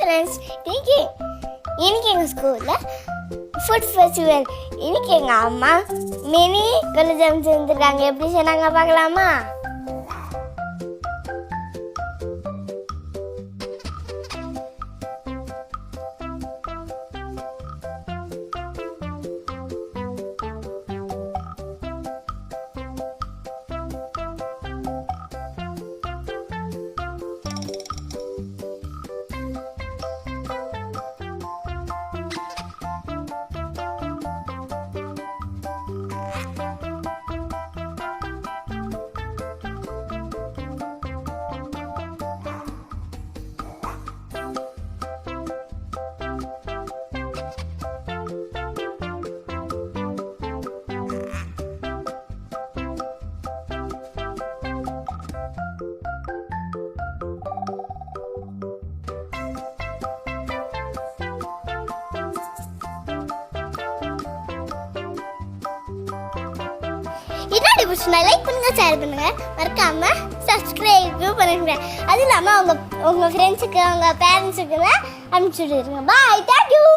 Friends, இன்னைக்கு எங்கள் ஸ்கூலில் ஃபுட் ஃபெஸ்டிவல். இன்னைக்கு எங்கள் அம்மா மினி குலோப்ஜாம் செஞ்சுருக்காங்க. எப்படி சொன்னாங்க பார்க்கலாமா? என்னோட பிடிச்சிருந்தா லைக் பண்ணுங்க, ஷேர் பண்ணுங்க, மறக்காம சப்ஸ்கிரைப் பண்ணுங்க. அது இல்லாமல் உங்கள் ஃப்ரெண்ட்ஸுக்கு, உங்கள் பேரண்ட்ஸுக்கு அனுப்பிச்சுடுங்க. பாய், தேங்க்யூ.